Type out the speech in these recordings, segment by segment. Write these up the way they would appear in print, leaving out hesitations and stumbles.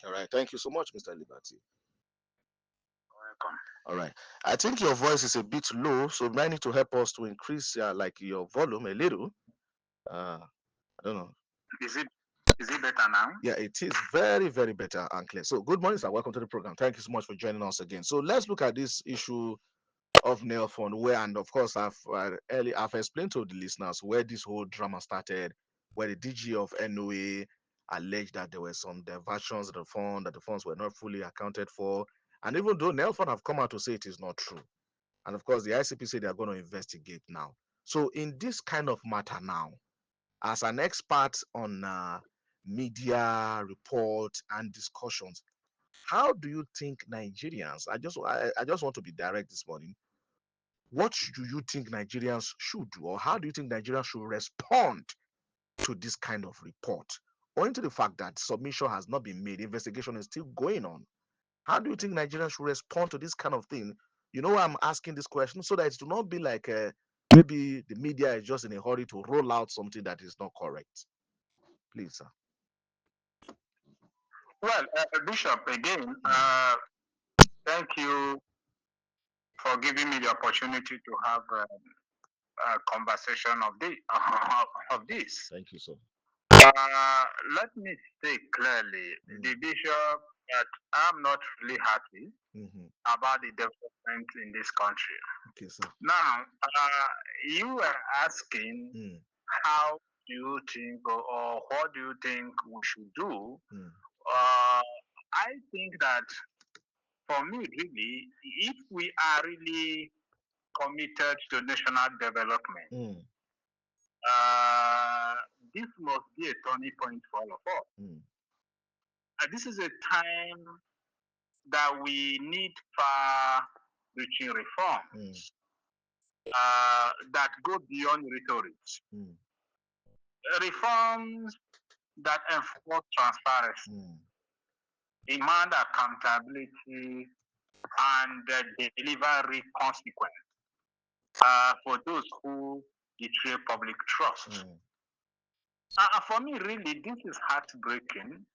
All right. Thank you so much, Mr. Liberty. Welcome. All right. I think your voice is a bit low, so you might need to help us to increase like your volume a little. I don't know. Is it better now? Yeah, it is very, very better and clear. So, good morning, sir. Welcome to the program. Thank you so much for joining us again. So, let's look at this issue of nail phone, where, and of course, I've explained to the listeners where this whole drama started, where the DG of NOA alleged that there were some diversions of the fund, that the funds were not fully accounted for, and even though nail phone have come out to say it is not true, and of course, the ICP said they are going to investigate now. So, in this kind of matter now, as an expert on media report and discussions, how do you think Nigerians? I just want to be direct this morning. What do you think Nigerians should do, or how do you think Nigerians should respond to this kind of report, owing to the fact that submission has not been made, investigation is still going on? How do you think Nigerians should respond to this kind of thing? You know why I'm asking this question? So that it do not be like maybe the media is just in a hurry to roll out something that is not correct. Please, sir. Well, Bishop, again, thank you for giving me the opportunity to have a conversation of this. Thank you, sir. Let me say clearly, the bishop, that I'm not really happy about the development in this country. Okay, sir. Now, you were asking how do you think, or what do you think we should do? I think that for me, really, if we are really committed to national development, uh, this must be a turning point for all of us. This is a time that we need far-reaching reforms that go beyond rhetoric. Reforms that enforce transparency, demand accountability, and deliver real consequence for those who betray public trust. For me, really, this is heartbreaking.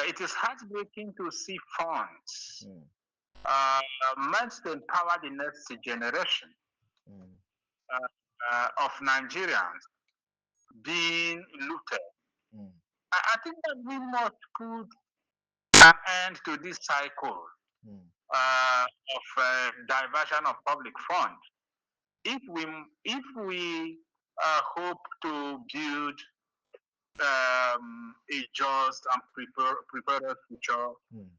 It is heartbreaking to see funds meant to empower the next generation of Nigerians being looted. I think that we must put an end to this cycle of diversion of public funds. If we hope to build a just and prepared future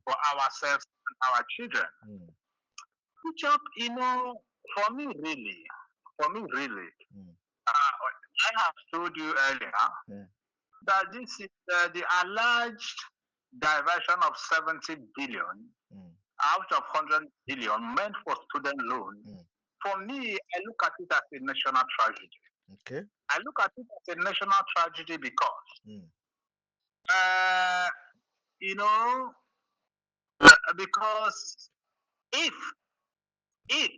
for ourselves and our children. Bishop, for me really, I have told you earlier that this is the alleged diversion of 70 billion out of 100 billion meant for student loan. For me, I look at it as a national tragedy. Okay. I look at it as a national tragedy because, uh, you know, because if if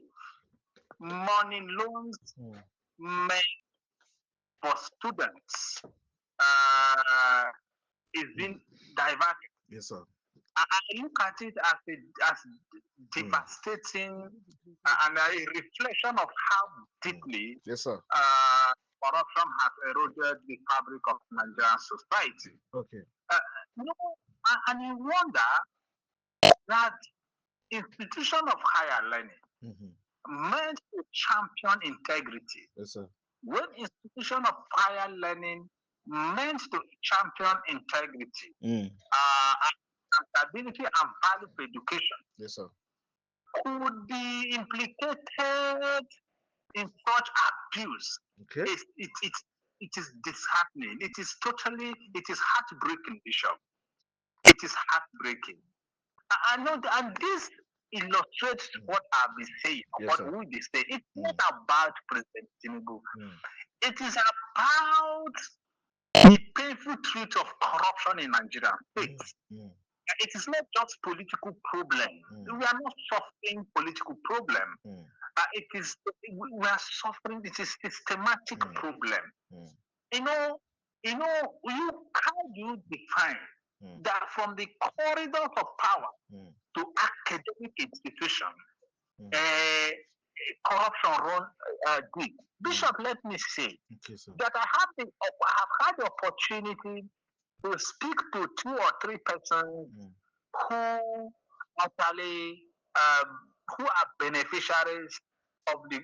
money loans meant for students is being diverted, Yes, sir. I look at it as devastating and a reflection of how deeply Yes, sir. corruption has eroded the fabric of Nigerian society. Okay. Uh, you know, and you wonder that institution of higher learning meant to champion integrity. Yes, sir. When institution of higher learning meant to champion integrity, accountability and value for education Yes, sir. could be implicated in such abuse. Okay. It is disheartening. It is heartbreaking, Bishop. It is heartbreaking. I know, and this illustrates what I've been saying, Yes, what sir. we'll be saying. It's not about President Tinubu. It is about the painful truth of corruption in Nigeria. It is not just political problem. We are not suffering political problem. We are suffering. It is systematic problem. You know, how do you define that from the corridors of power mm, to academic institutions, mm. corruption run deep. Mm. Bishop, let me say Okay, sir. that I have had the opportunity to speak to two or three persons Mm. who actually um, who are beneficiaries of the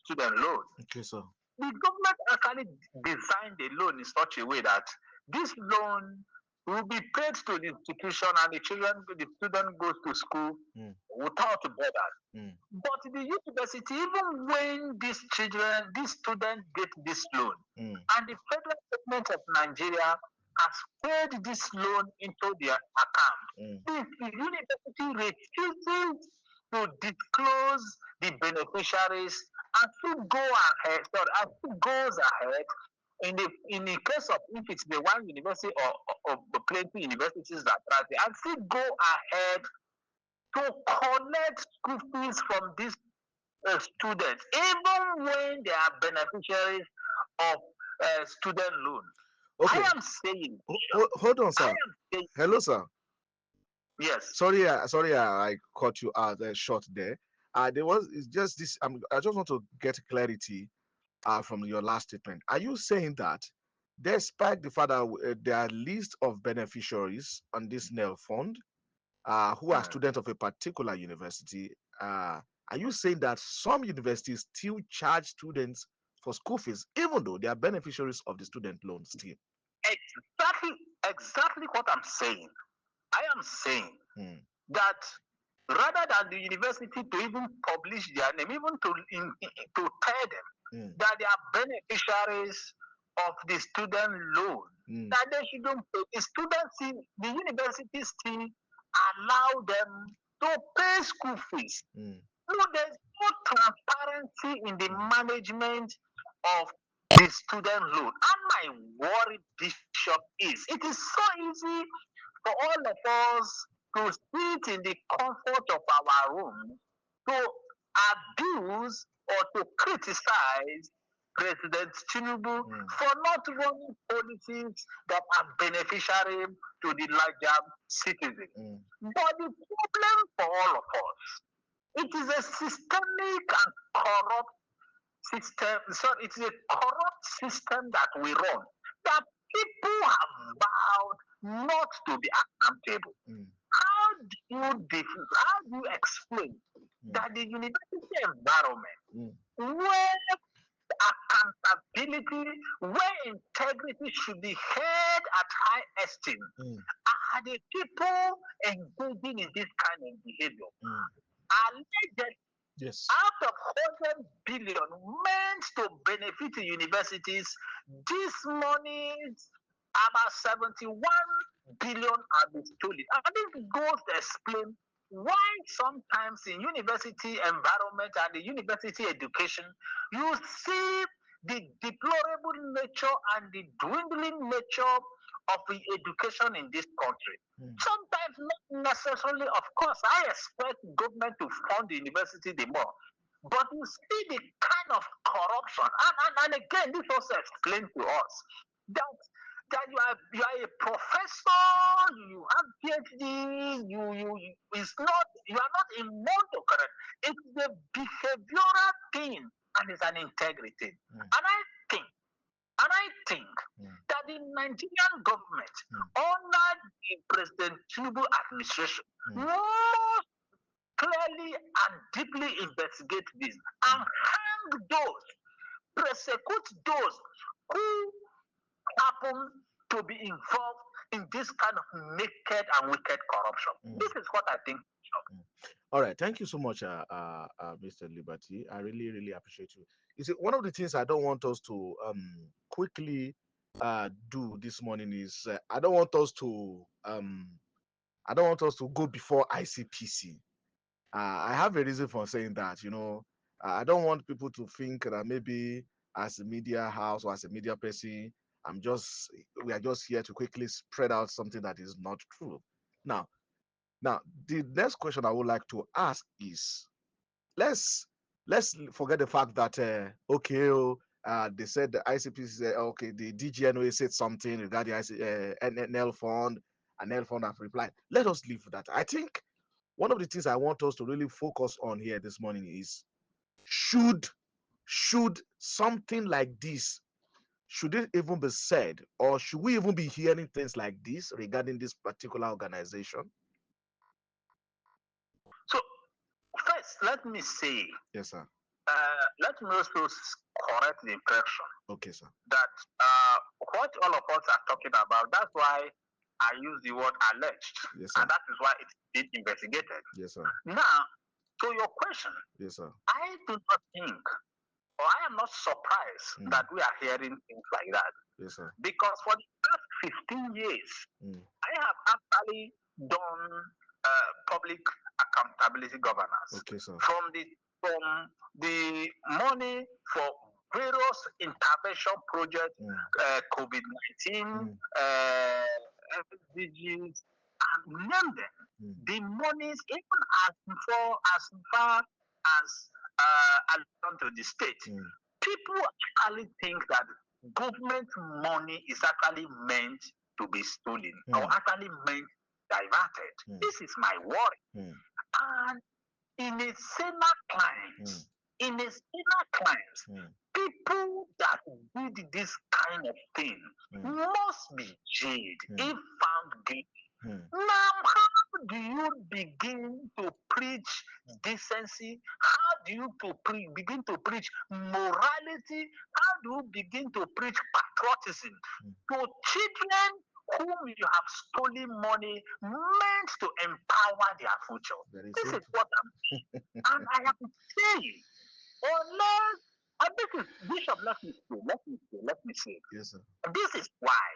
student loan. Okay, sir. The government actually designed the loan in such a way that this loan will be paid to the institution and the student goes to school Mm. without borders. Mm. But the university, even when these students get this loan, Mm. and the federal government of Nigeria has paid this loan into their account, Mm. the university refuses to disclose the beneficiaries and still and still goes ahead in the case of if it's the one university or plenty universities that try it, and still go ahead to collect school fees from these students, even when they are beneficiaries of student loan. I Okay. am saying, Hold on, I sir. am saying, Hello, sir. yes, Sorry, I caught you out short there. There was it's just this. I just want to get clarity from your last statement. Are you saying that, despite the fact that there are list of beneficiaries on this NEL fund, who are mm, students of a particular university, are you saying that some universities still charge students for school fees, even though they are beneficiaries of the student loan still? exactly, exactly what I'm saying. I am saying Mm. that rather than the university to even publish their name, even to tell them Mm. that they are beneficiaries of the student loan, Mm. that they shouldn't pay. The university still allow them to pay school fees. Mm. No, there's no transparency in the Mm. management of the student loan. And my worry, Bishop, is it is so easy for all of us to sit in the comfort of our room to abuse or to criticize President Tinubu Mm. for not running policies that are beneficiary to the larger citizen. Mm. But the problem for all of us, it is a systemic and corrupt system. So it is a corrupt system that we run. That people have vowed not to be accountable. Mm. How do you explain Mm. that the university environment Mm. where accountability, where integrity should be held at high esteem, Mm. are the people engaging in this kind of behavior? Mm. Allegedly, Yes. out of 100 billion meant to benefit the universities, this money, about 71 billion have been stolen. And this goes to explain why sometimes in university environment and the university education, you see the deplorable nature and the dwindling nature of the education in this country. Mm. Sometimes not necessarily, of course, I expect government to fund the university the more. But you see the kind of corruption, and again, this also explained to us that you are a professor, you have PhD, it's not you are not immune to correct. It's a behavioral thing and it's an integrity. Mm. Think and I think Mm. that the Nigerian government Mm. under the President Tinubu administration Mm. must clearly and deeply investigate this and Mm. hang those, prosecute those who happen to be involved in this kind of naked and wicked corruption. Mm. This is what I think. Mm. All right, thank you so much, Mr. Liberty. I really, really appreciate you. You see, one of the things I don't want us to quickly do this morning is I don't want us to go before ICPC. I have a reason for saying that. I don't want people to think that maybe as a media house or as a media person, we are just here to quickly spread out something that is not true. Now, now, the next question I would like to ask is, let's let's forget the fact that okay, they said the ICP said okay, the DGNOA said something regarding the NL fund, and Nelfon have replied. Let us leave that. I think one of the things I want us to really focus on here this morning is should something like this, should it even be said, or should we even be hearing things like this regarding this particular organization? So first, let me say, Yes, sir. let me also correct the impression Okay, sir. that what all of us are talking about, that's why I use the word alleged, Yes, sir. and that is why it's being investigated. Yes, sir. Now, to your question, Yes, sir. I do not think, or I am not surprised that we are hearing things like that. Yes, sir. Because for the past 15 years, I have actually done public accountability governance. Okay, sir. From the money for various intervention projects, COVID-19, SDGs, and name them. The monies, even as far as down to the state, people actually think that government money is actually meant to be stolen or actually meant diverted. This is my worry. And in a saner climes, people that did this kind of thing must be jailed if found guilty. Now, how do you begin to preach decency? How do you begin to preach morality? How do you begin to preach patriotism to children whom you have stolen money meant to empower their future? This is what I'm saying. And I am saying, unless, and this is, Bishop, let me say. Yes, sir. This is why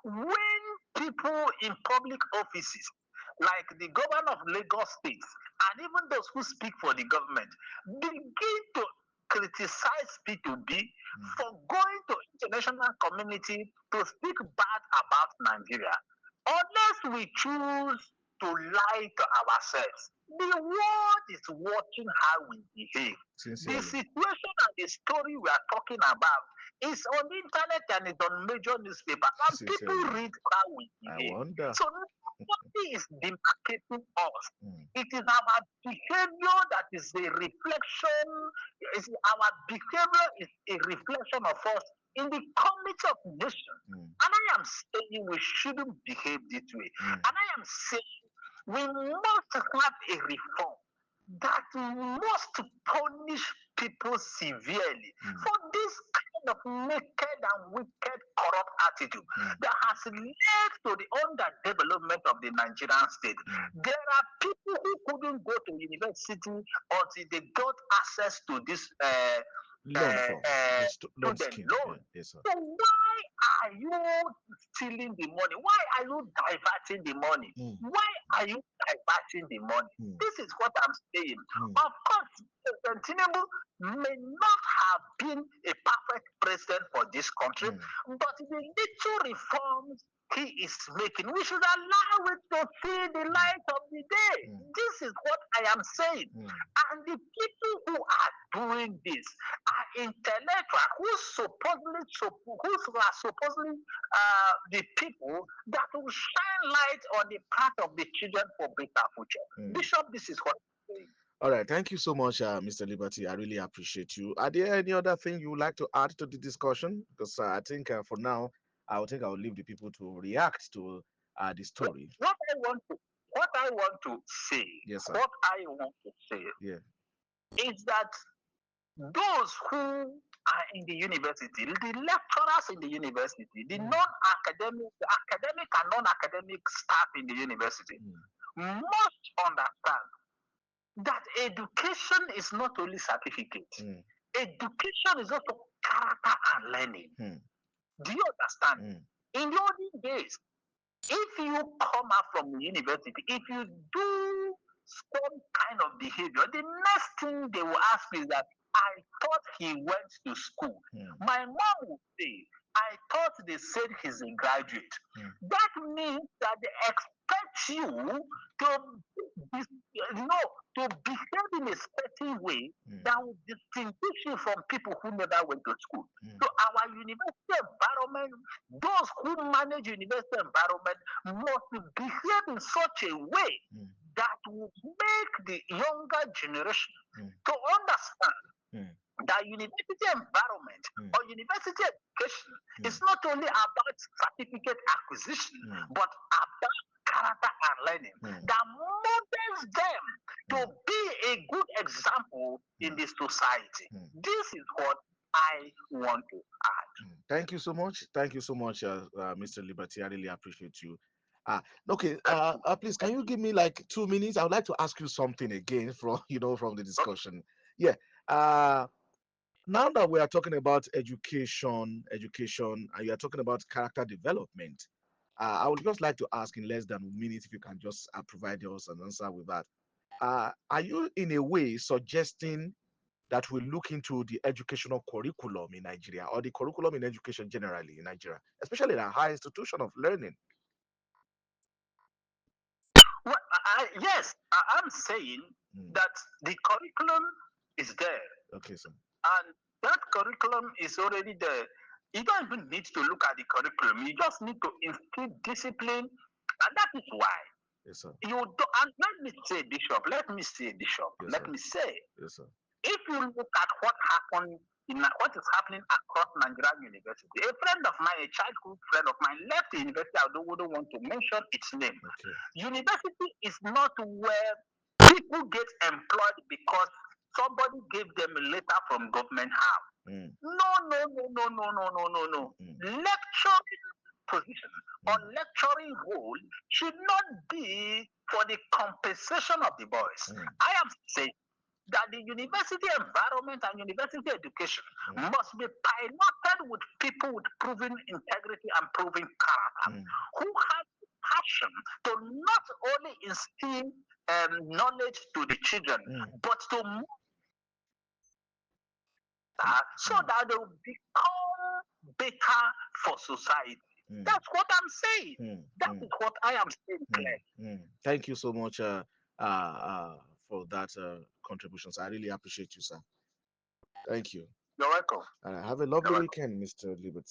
when people in public offices, like the governor of Lagos State, and even those who speak for the government, begin to criticize P2B for going to international community to speak bad about Nigeria, unless we choose to lie to ourselves, the world is watching how we behave. Sincerely. The situation and the story we are talking about is on the internet and it's on major newspapers, and people read how we behave. I wonder. So nobody is demarcating us. It is our behavior that is a reflection. Our behavior is a reflection of us in the community of nations. And I am saying we shouldn't behave this way. And I am saying we must have a reform that must punish people severely for this kind of naked and wicked, corrupt attitude that has led to the underdevelopment of the Nigerian state. There are people who couldn't go to university until they got access to this loan scheme. loan. Yes, sir. So why are you stealing the money? Why are you diverting the money? Why are you diverting the money? This is what I'm saying. Of course, President Tinubu may not have been a perfect president for this country, but the little reforms he is making, we should allow it to see the light of the day. This is what I am saying. And the people who are doing this are intellectuals who are supposedly the people that will shine light on the path of the children for better future. Bishop, this is what I'm saying. All right, thank you so much, Mr. Liberty. I really appreciate you. Are there any other thing you would like to add to the discussion? Because I think for now, I think I will leave the people to react to the story. What I want to say, yes, sir. what I want to say, is that those who are in the university, the lecturers in the university, the non-academic, the academic and non-academic staff in the university, must understand that education is not only certificate. Education is also character and learning. Do you understand? In the olden days, if you come out from the university, if you do some kind of behavior, the next thing they will ask you is that I thought he went to school. My mom would say, I thought they said he's a graduate. That means that they expect you to to behave in a certain way that will distinguish you from people who never went to school. So our university environment, those who manage university environment must behave in such a way that will make the younger generation to understand that university environment or university education is not only about certificate acquisition, but about character and learning that models them to be a good example in the society. This is what I want to add. Thank you so much. Thank you so much, Mr. Liberty. I really appreciate you. Okay, please, can you give me like 2 minutes? I would like to ask you something again from from the discussion. Yeah. Uh, Now that we are talking about education, and you are talking about character development, I would just like to ask in less than a minute if you can just provide us an answer with that. Are you in a way suggesting that we look into the educational curriculum in Nigeria or the curriculum in education generally in Nigeria, especially in a high institution of learning? Well, yes, I'm saying that the curriculum is there, Okay, sir. and that curriculum is already there. You don't even need to look at the curriculum. You just need to instill discipline, and that is why Yes, sir. you do. And let me say, Bishop. Let me say, Bishop. Yes, Let sir. me say, Yes, sir. if you look at what happened what is happening across Nigerian university, a friend of mine, a childhood friend of mine, left the university. I wouldn't want to mention its name. Okay. University is not where people get employed because somebody gave them a letter from government house. No, no, no, no, no, no, no, no, no. Lecturing position or lecturing role should not be for the compensation of the boys. I am saying that the university environment and university education must be piloted with people with proven integrity and proven character who have passion to not only instill knowledge to the children, but to move so that they will become better for society. That's what I'm saying. That is what I am saying, Claire. Thank you so much for that contributions. I really appreciate you, sir. Thank you. You're welcome. Have a lovely weekend, Mr. Liberty.